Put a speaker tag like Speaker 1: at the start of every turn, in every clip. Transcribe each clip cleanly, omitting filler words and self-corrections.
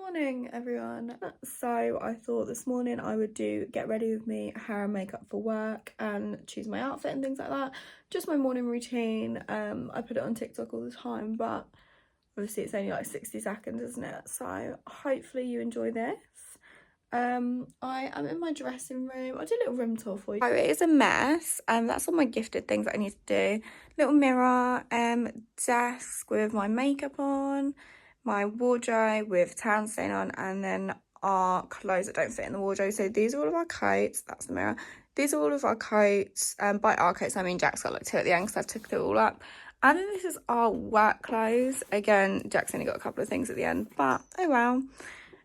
Speaker 1: morning, everyone. So I thought this morning I would get ready with me, hair and makeup for work, and choose my outfit and things like that. Just my morning routine. I put it on TikTok all the time, but obviously it's only like 60 seconds, isn't it? So hopefully you enjoy this. I am in my dressing room. I'll do a little room tour for you. So it is a mess. That's all my gifted things that I need to do. Little mirror, desk with my makeup on, my wardrobe with tan stain on, and then our clothes that don't fit in the wardrobe. So these are all of our coats. That's the mirror. These are all of our coats. By our coats, I mean Jack's got like two at the end because I took it all up. And then this is our work clothes. Again, Jack's only got a couple of things at the end, but oh well.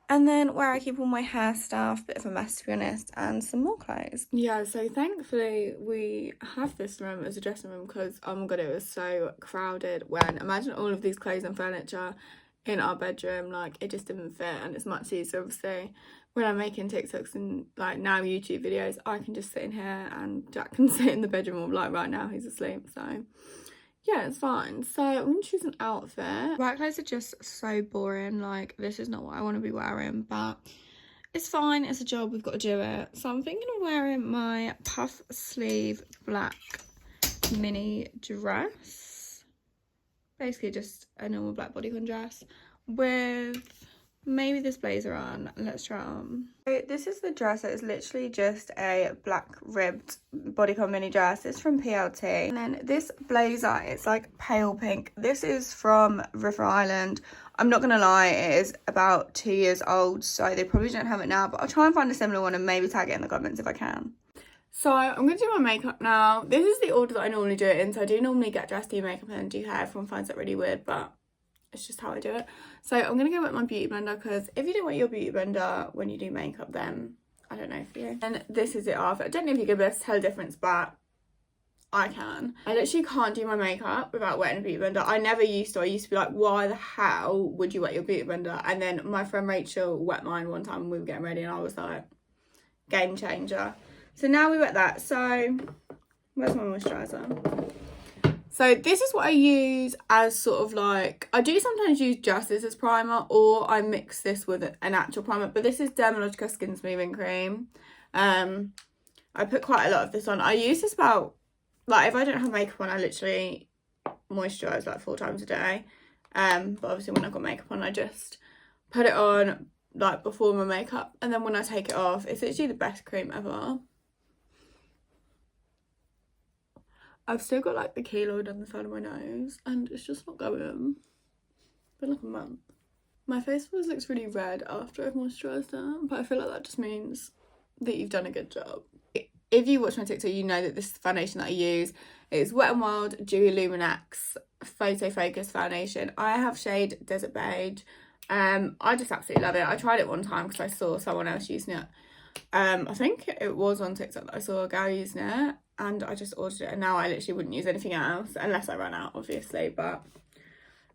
Speaker 1: And then where I keep all my hair stuff, bit of a mess to be honest, and some more clothes. Yeah, so thankfully we have this room as a dressing room because, oh my god, it was so crowded when, imagine all of these clothes and furniture in our bedroom, like it just didn't fit. And it's much easier, obviously, when I'm making TikToks and like now YouTube videos, I can just sit in here and Jack can sit in the bedroom, like right now he's asleep, so yeah, it's fine. So I'm gonna choose an outfit. Work clothes are just so boring. Like, this is not what I want to be wearing, but it's fine. It's a job. We've got to do it. So I'm thinking of wearing my puff sleeve black mini dress. Basically just a normal black bodycon dress with maybe this blazer on. Let's try it on. So this is the dress. It's literally just a black ribbed bodycon mini dress. It's from PLT. And then this blazer, it's like pale pink. This is from River Island. I'm not gonna lie, it is about 2 years old, so they probably don't have it now, but I'll try and find a similar one and maybe tag it in the comments if I can. So I'm going to do my makeup now. This is the order that I normally do it in. So I do normally get dressed, do makeup and then do hair. Everyone finds that really weird, but it's just how I do it. So I'm going to go with my beauty blender because if you don't want your beauty blender when you do makeup, then I don't know for you. And this is it off. I don't know if you're going to be able to tell the difference, but I can. I literally can't do my makeup without wetting a beauty blender. I never used to. I used to be like, why the hell would you wet your beauty blender? And then my friend Rachel wet mine one time when we were getting ready and I was like, game changer. So now we wet that. So where's my moisturizer? So this is what I use as sort of like, I do sometimes use just this as primer or I mix this with an actual primer, but this is Dermologica Skin Smoothing Cream. I put quite a lot of this on. I use this about, like if I don't have makeup on, I literally moisturise like 4 times a day. But obviously when I've got makeup on, I just put it on like before my makeup. And then when I take it off, it's literally the best cream ever. I've still got like the keloid on the side of my nose and it's just not going. It's been like a month. My face always looks really red after I've moisturised it, but I feel like that just means that you've done a good job. If you watch my TikTok, you know that this foundation that I use is Wet n Wild Dewy Luminex Photo Focus Foundation. I have shade Desert Beige. I just absolutely love it. I tried it one time because I saw someone else using it. I think it was on TikTok that I saw a girl using it and I just ordered it, and now I literally wouldn't use anything else unless I ran out, obviously, but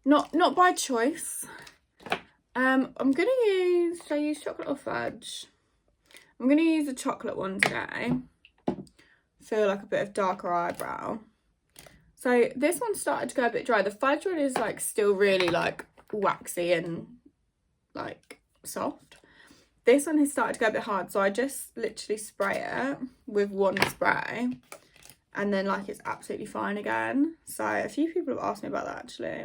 Speaker 1: not by choice. I'm gonna use, should I use chocolate or fudge? I'm gonna use the chocolate one today. Feel like a bit of darker eyebrow. So this one started to go a bit dry. The fudge one is like still really like waxy and like soft. This one has started to go a bit hard, so I just literally spray it with one spray and then like it's absolutely fine again. So a few people have asked me about that actually.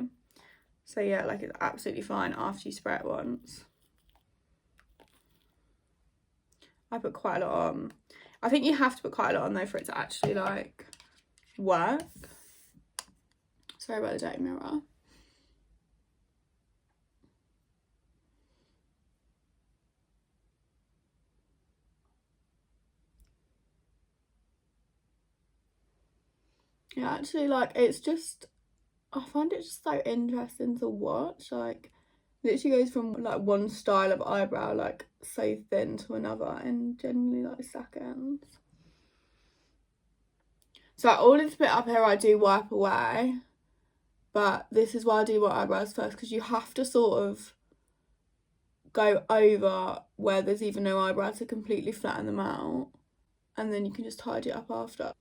Speaker 1: So yeah, like it's absolutely fine after you spray it once. I put quite a lot on. I think you have to put quite a lot on though for it to actually like work. Sorry about the dirty mirror. Yeah, actually, like, it's just, I find it just so interesting to watch. Like, literally goes from, like, one style of eyebrow, like, so thin to another in generally, like, seconds. So, all this bit up here I do wipe away. But this is why I do my eyebrows first, because you have to sort of go over where there's even no eyebrow to completely flatten them out. And then you can just tidy it up after.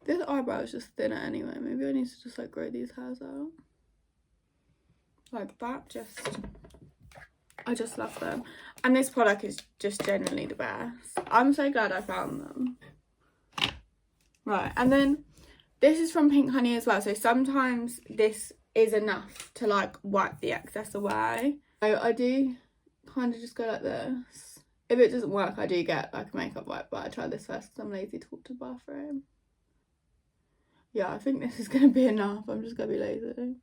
Speaker 1: This eyebrow is just thinner anyway. Maybe I need to just like grow these hairs out. Like that, I just love them. And this product is just genuinely the best. I'm so glad I found them. Right, and then this is from Pink Honey as well. So sometimes this is enough to like wipe the excess away. So I do kind of just go like this. If it doesn't work, I do get like a makeup wipe, but I try this first because I'm lazy to walk to the bathroom. Yeah, I think this is going to be enough. I'm just going to be lazy.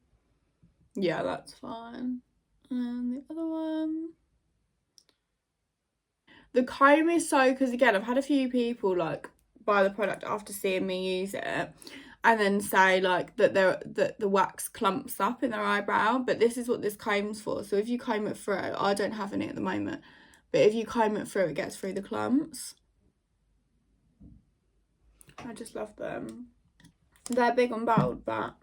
Speaker 1: Yeah, that's fine. And the other one. The comb is so, because again, I've had a few people like buy the product after seeing me use it and then say like that the wax clumps up in their eyebrow, but this is what this comb's for. So if you comb it through, I don't have any at the moment, but if you comb it through, it gets through the clumps. I just love them. They're big and bold, but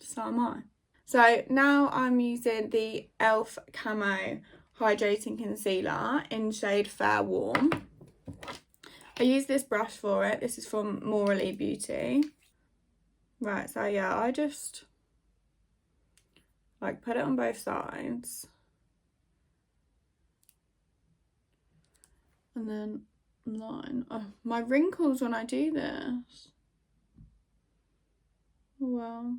Speaker 1: so am I. So now I'm using the e.l.f. Camo Hydrating Concealer in shade Fair Warm. I use this brush for it. This is from Moralee Beauty. Right, so yeah, I just like put it on both sides. And then line. Oh, my wrinkles when I do this. Well.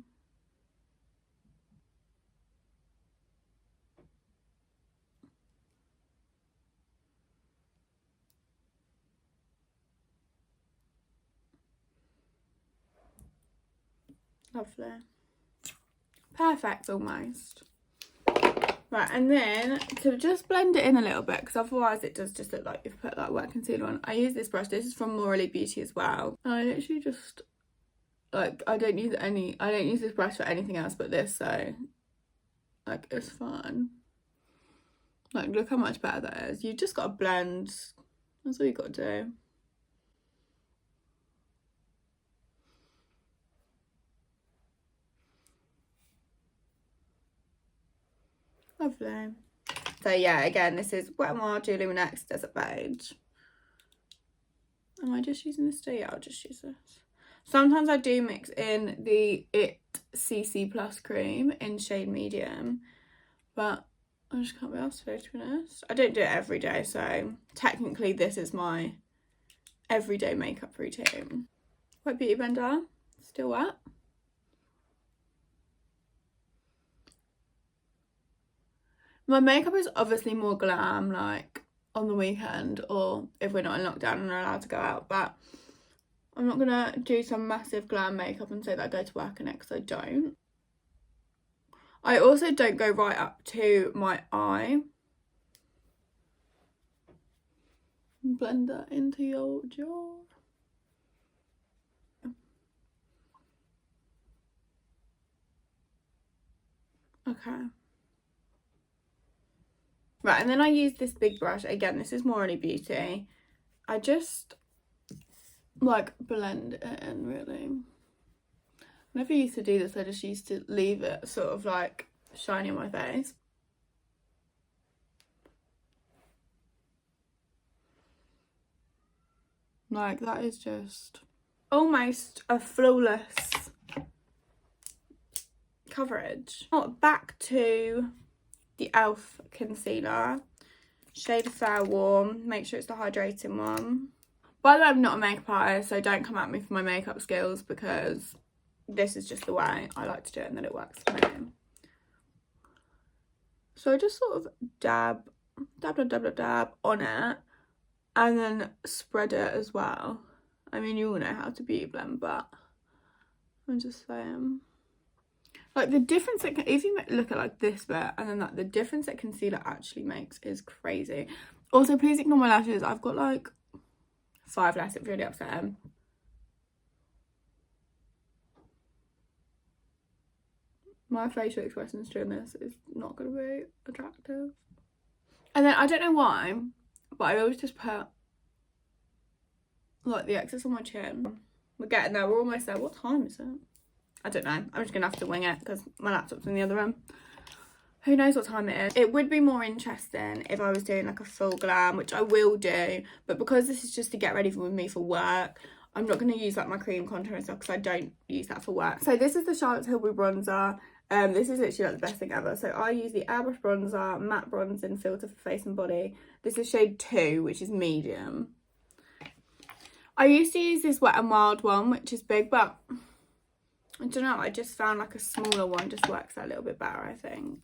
Speaker 1: Lovely. Perfect almost. Right, and then to just blend it in a little bit, because otherwise it does just look like you've put like wet concealer on. I use this brush. This is from Moralee Beauty as well. And I literally just like, I don't use this brush for anything else but this, so like it's fun. Like, look how much better that is. You've just got to blend. That's all you got to do. Lovely. So yeah, again, this is Wet n Wild Julie X Desert Beige. Am I just using this today? Yeah, I'll just use this. Sometimes I do mix in the IT CC Plus cream in shade medium, but I just can't be asked today, to be honest. I don't do it every day, so technically this is my everyday makeup routine. Wet Beauty Blender, still wet. My makeup is obviously more glam, like on the weekend or if we're not in lockdown and are allowed to go out, but I'm not gonna do some massive glam makeup and say that I go to work in it, because I don't. I also don't go right up to my eye. Blend that into your jaw. Okay. Right, and then I use this big brush. Again, this is Moralee Beauty. I just like blend it in, really. I never used to do this. I just used to leave it sort of like shiny on my face. Like, that is just almost a flawless coverage. Now back to the e.l.f. concealer, shade Fair Warm. Make sure it's the hydrating one. By the way, I'm not a makeup artist, so don't come at me for my makeup skills, because this is just the way I like to do it and that it works for me. So I just sort of dab on it and then spread it as well. I mean, you all know how to beauty blend, but I'm just saying. Like, the difference that if you look at like this bit and then the difference that concealer actually makes is crazy. Also, please ignore my lashes. I've got like 5 less. It's really upsetting. My facial expressions during this is not going to be attractive. And then I don't know why, but I always just put like the excess on my chin. We're getting there. We're almost there. What time is it? I don't know. I'm just going to have to wing it because my laptop's in the other room. Who knows what time it is. It would be more interesting if I was doing like a full glam, which I will do. But because this is just to get ready with me for work, I'm not going to use like my cream contour and stuff because I don't use that for work. So this is the Charlotte Tilbury bronzer. This is literally like the best thing ever. So I use the Airbrush bronzer, matte bronzing filter for face and body. This is shade 2, which is medium. I used to use this Wet n Wild one, which is big, but I don't know, I just found like a smaller one just works out a little bit better, I think.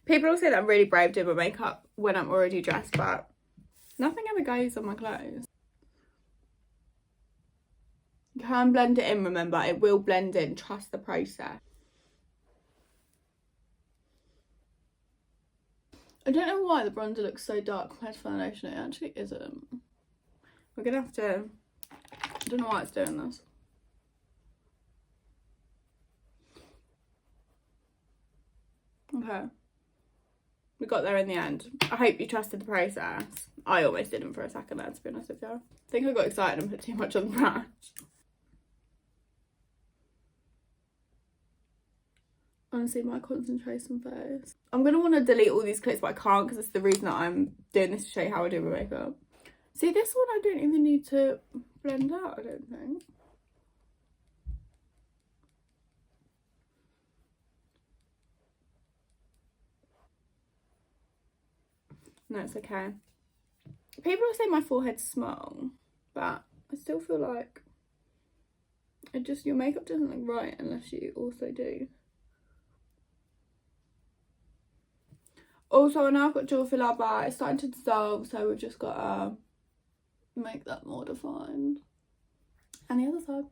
Speaker 1: People all say that I'm really brave doing my makeup when I'm already dressed, but nothing ever goes on my clothes. You can blend it in, remember, it will blend in, trust the process. I don't know why the bronzer looks so dark compared to foundation, it actually isn't. We're gonna have to, I don't know why it's doing this. Okay. We got there in the end. I hope you trusted the process. I almost didn't for a second there, to be honest with you. I think I got excited and put too much on the brush. Honestly, my concentration phase. I'm going to want to delete all these clips, but I can't because it's the reason that I'm doing this, to show you how I do my makeup. See, this one I don't even need to blend out, I don't think. No, it's okay. People say my forehead's small, but I still feel like your makeup doesn't look right unless you also do. Also, now I've got dual filler, but it's starting to dissolve, so we've just got to make that more defined. And the other side.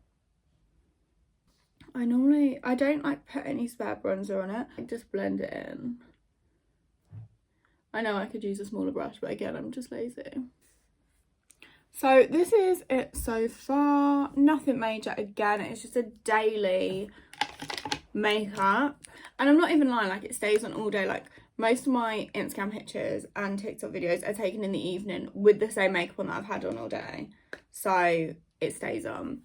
Speaker 1: I don't like put any spare bronzer on it. I just blend it in. I know I could use a smaller brush, but again, I'm just lazy. So this is it so far. Nothing major again. It's just a daily makeup. And I'm not even lying, like it stays on all day. Like most of my Instagram pictures and TikTok videos are taken in the evening with the same makeup on that I've had on all day. So it stays on.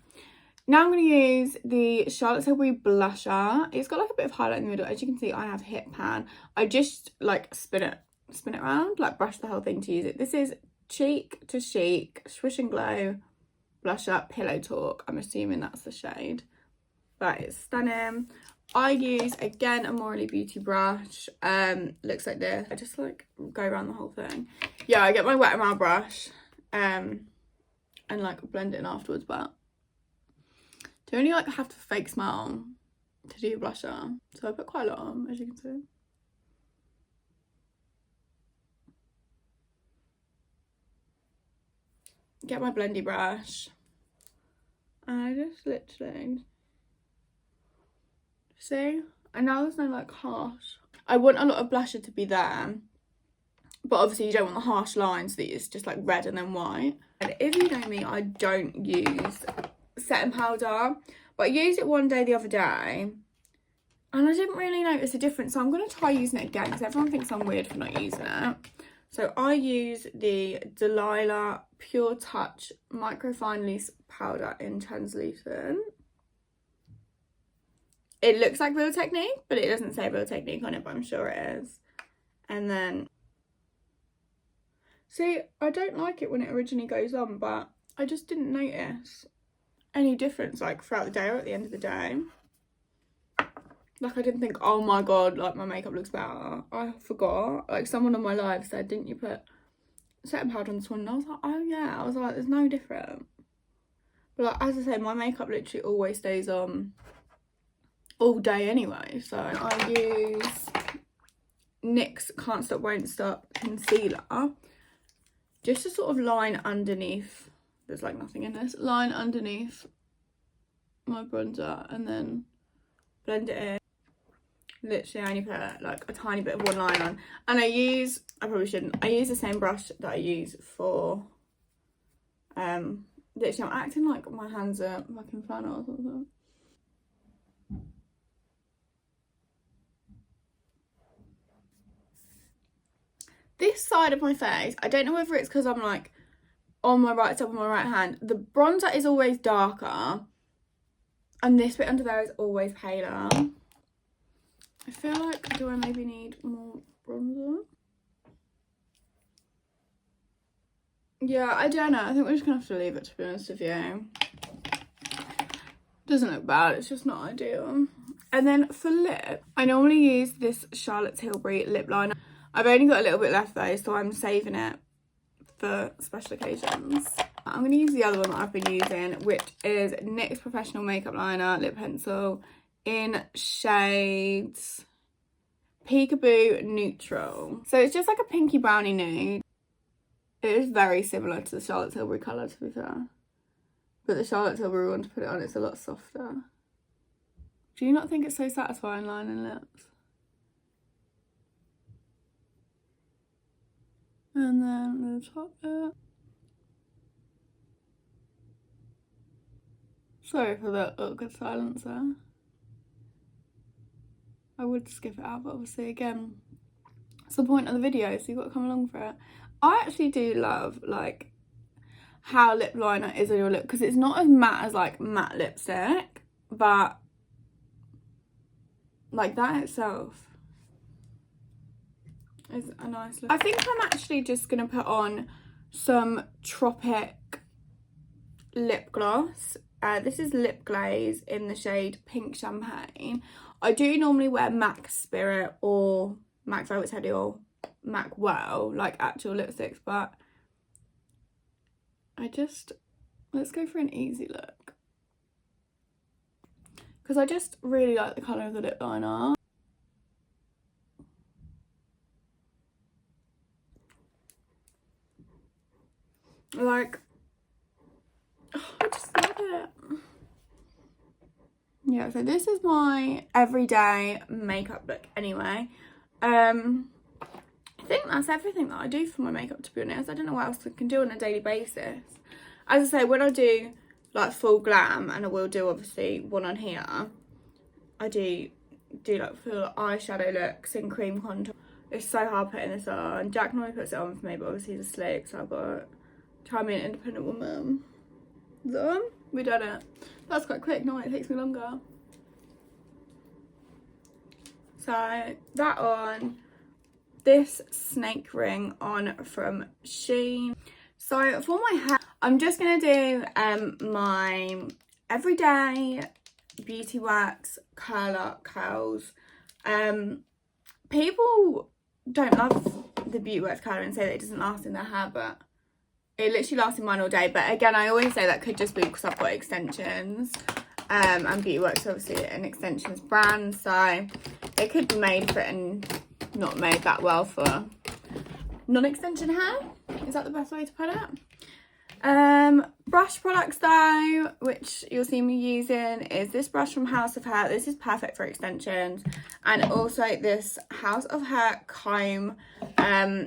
Speaker 1: Now I'm going to use the Charlotte Tilbury blusher. It's got like a bit of highlight in the middle. As you can see, I have Hit Pan. I just like spin it around, like brush the whole thing to use it. This is Cheek to Chic Swish and Glow blusher Pillow Talk. I'm assuming that's the shade, but it's stunning. I use again a Moralee beauty brush. Looks like this. I just like go around the whole thing. Yeah, I get my Wet n Wild brush and like blend it in afterwards, but do only like have to fake smile to do blusher, so I put quite a lot on, as you can see. Get my blendy brush and I just literally see, and now there's no like harsh. I want a lot of blusher to be there, but obviously you don't want the harsh lines that it's just like red and then white. And if you know me, I don't use setting powder, but I used it one day the other day and I didn't really notice a difference, so I'm going to try using it again because everyone thinks I'm weird for not using it. So I use the Delilah Pure Touch Microfine Loose Powder in Translucent. It looks like Real Technique, but it doesn't say Real Technique on it, but I'm sure it is. And then, see, I don't like it when it originally goes on, but I just didn't notice any difference like throughout the day or at the end of the day. Like I didn't think, oh my god, like my makeup looks better. I forgot. Like someone on my live said, didn't you put setting powder on this one? And I was like, oh yeah. I was like, there's no different. But like, as I say, my makeup literally always stays on all day anyway. So I use NYX Can't Stop Won't Stop concealer just to sort of line underneath. There's like nothing in this. Line underneath my bronzer and then blend it in. Literally I only put like a tiny bit of one line on, and I probably shouldn't, I use the same brush that I use for literally I'm acting like my hands are fucking flannel or something. This side of my face, I don't know whether it's because I'm like on my right side of my right hand, the bronzer is always darker and this bit under there is always paler. I feel like, do I maybe need more bronzer? Yeah, I don't know. I think we're just gonna have to leave it, to be honest with you. Doesn't look bad, it's just not ideal. And then for lip, I normally use this Charlotte Tilbury lip liner. I've only got a little bit left though, so I'm saving it for special occasions. I'm going to use the other one that I've been using, which is NYX Professional Makeup Liner Lip Pencil in shades Peekaboo Neutral. So it's just like a pinky brownie nude. It is very similar to the Charlotte Tilbury colour, to be fair. But the Charlotte Tilbury one, to put it on, it's a lot softer. Do you not think it's so satisfying lining lips? And then I'm going to top it. Sorry for the awkward silence there. I would skip it out, but obviously, again, it's the point of the video, so you've got to come along for it. I actually do love, like, how lip liner is on your lip, because it's not as matte as, like, matte lipstick, but, like, that itself is a nice look. I think I'm actually just going to put on some Tropic lip gloss. This is Lip Glaze in the shade Pink Champagne. I do normally wear MAC Spirit or MAC Velvet Teddy or MAC Well, like actual lipsticks, but let's go for an easy look. Because I just really like the colour of the lip liner. Like, oh, I just love it. Yeah, so this is my everyday makeup look anyway. I think that's everything that I do for my makeup, to be honest. I don't know what else I can do on a daily basis. As I say, when I do like full glam, and I will do obviously one on here, I do like full eyeshadow looks in cream contour. It's so hard putting this on. Jack normally puts it on for me, but obviously he's asleep, so I've got to try and be an independent woman. Is that on? We done it. That's quite quick. No, it takes me longer. So that on. This snake ring on from Shein. So for my hair, I'm just gonna do my everyday Beautyworks curler curls. People don't love the Beautyworks curler and say that it doesn't last in their hair, but it literally lasts in mine all day. But again, I always say that could just be because I've got extensions. And Beautyworks obviously an extensions brand, so it could be made for it and not made that well for non-extension hair. Is that the best way to put it? Brush products though, which you'll see me using, is this brush from House of Hair. This is perfect for extensions. And also this House of Hair comb.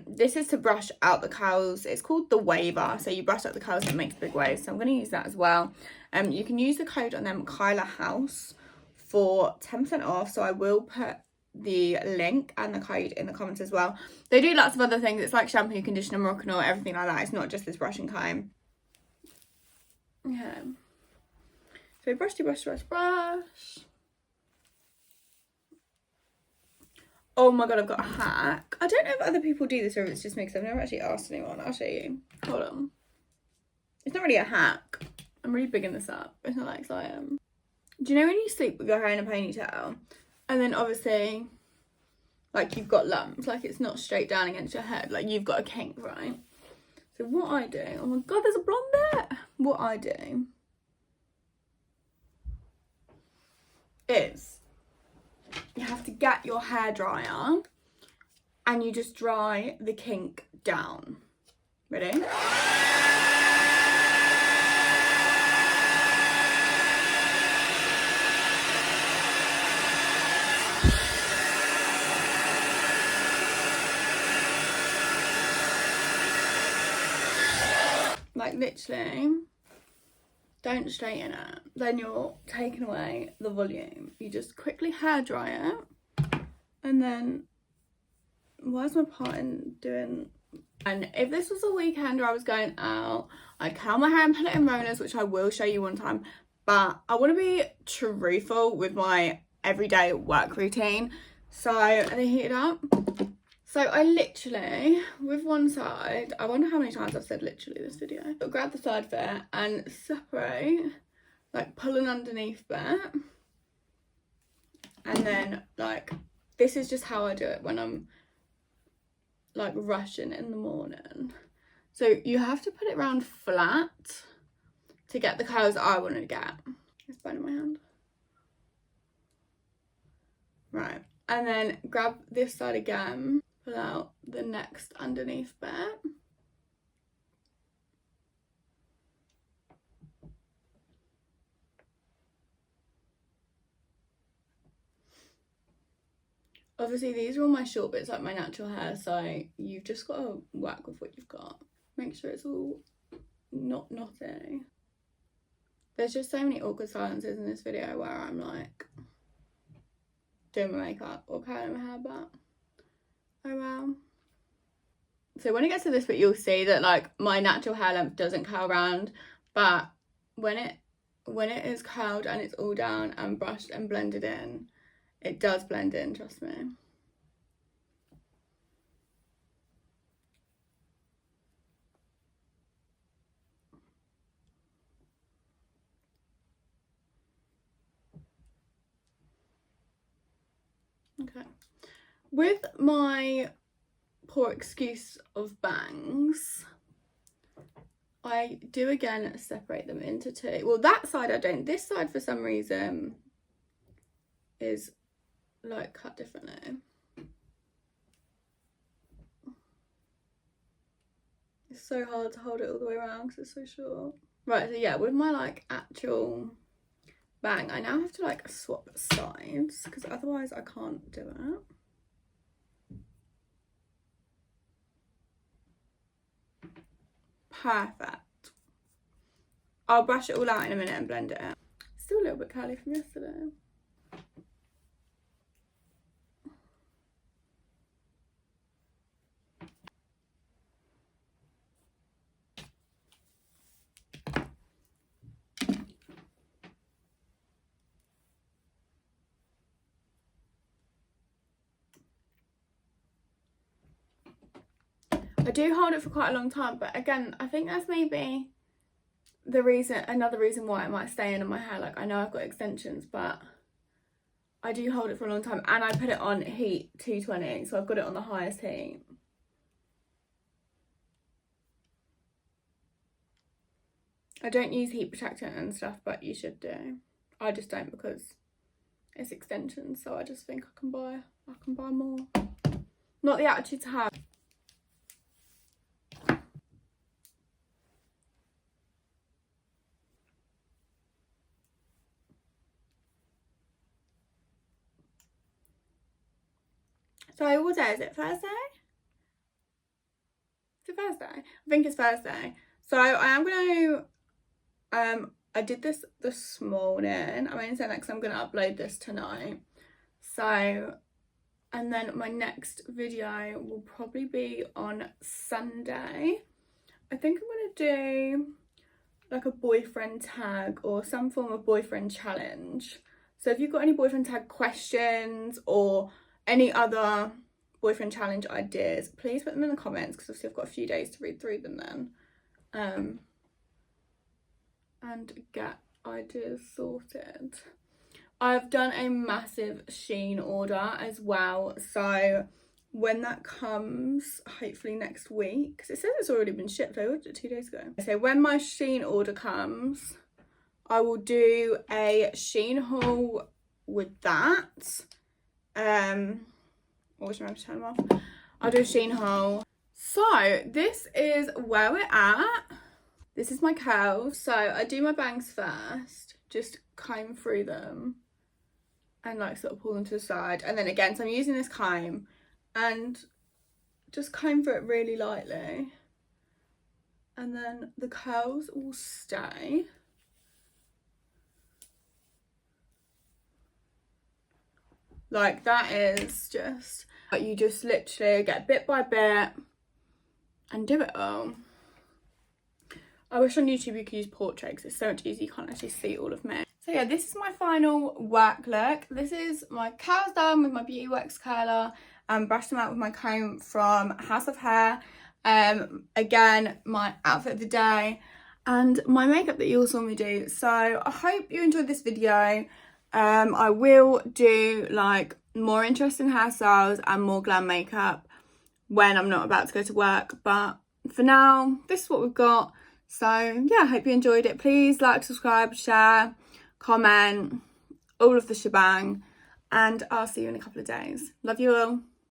Speaker 1: This is to brush out the curls. It's called the waver, so you brush out the curls and it makes big waves, so I'm going to use that as well. You can use the code on them, Kyla House, for 10% off, so I will put the link and the code in the comments as well. They do lots of other things. It's like shampoo, conditioner, Moroccan oil, everything like that. It's not just this brush and comb. Okay, so brush. Oh my god, I've got a hack. I don't know if other people do this or if it's just me, because I've never actually asked anyone. I'll show you. Hold on. It's not really a hack. I'm really bigging this up. It's not like I am. Do you know when you sleep with your hair in a ponytail, and then obviously, like, you've got lumps, like it's not straight down against your head, like you've got a kink, right? So what I do, oh my god, there's a blonde bit. What I do is you have to get your hairdryer and you just dry the kink down. Ready? Like literally, don't straighten it, then you're taking away the volume. You just quickly hair dry it, and then, why is my partner doing? And if this was a weekend where I was going out, I'd curl my hair and put it in rollers, which I will show you one time, but I want to be truthful with my everyday work routine. So, are they heated up? So I literally, with one side, I wonder how many times I've said literally this video, but grab the side bit and separate, like pulling underneath bit, and then like, this is just how I do it when I'm like rushing in the morning. So you have to put it round flat to get the curls I want to get. It's burning my hand. Right, and then grab this side again, pull out the next underneath bit. Obviously these are all my short bits, like my natural hair, so you've just got to work with what you've got. Make sure it's all not knotty. There's just so many awkward silences in this video where I'm like doing my makeup or curling my hair back. Oh well. So when it gets to this bit, you'll see that like my natural hair length doesn't curl round, but when it is curled and it's all down and brushed and blended in, it does blend in, trust me. Okay. With my poor excuse of bangs, I do again separate them into two. Well, that side I don't. This side for some reason is like cut differently. It's so hard to hold it all the way around because it's so short. Right, so yeah, with my like actual bang, I now have to like swap sides because otherwise I can't do it. Perfect. I'll brush it all out in a minute and blend it out. Still a little bit curly from yesterday. I do hold it for quite a long time, but again, I think that's maybe another reason why it might stay in my hair. Like, I know I've got extensions, but I do hold it for a long time, and I put it on heat 220, so I've got it on the highest heat. I don't use heat protectant and stuff, but you should do. I just don't because it's extensions, so I just think I can buy more. Not the attitude to have. So what day is it? Thursday? Is it Thursday? I think it's Thursday. So I am going to, I did this morning. I'm only saying that because I'm going to upload this tonight. So, and then my next video will probably be on Sunday. I think I'm going to do like a boyfriend tag or some form of boyfriend challenge. So if you've got any boyfriend tag questions or any other boyfriend challenge ideas, please put them in the comments because obviously I've got a few days to read through them then. And get ideas sorted. I've done a massive Shein order as well, so when that comes, hopefully next week, because it says it's already been shipped. I ordered it 2 days ago. So when my Shein order comes, I will do a Shein haul with that. Always remember to turn them off. I'll do a Shein haul. So this is where we're at. This is my curls. So I do my bangs first, just comb through them and like sort of pull them to the side. And then again, so I'm using this comb and just comb through it really lightly. And then the curls will stay. Like that is just, you just literally get bit by bit and do it all. I wish on YouTube you could use portrait because it's so much easier, you can't actually see all of me. So yeah, this is my final work look. This is my curls done with my Beautyworks curler, and brushed them out with my comb from House of Hair. Again, my outfit of the day and my makeup that you all saw me do. So I hope you enjoyed this video. I will do like more interesting hairstyles and more glam makeup when I'm not about to go to work, but for now this is what we've got. So yeah, I hope you enjoyed it. Please like, subscribe, share, comment, all of the shebang, and I'll see you in a couple of days. Love you all.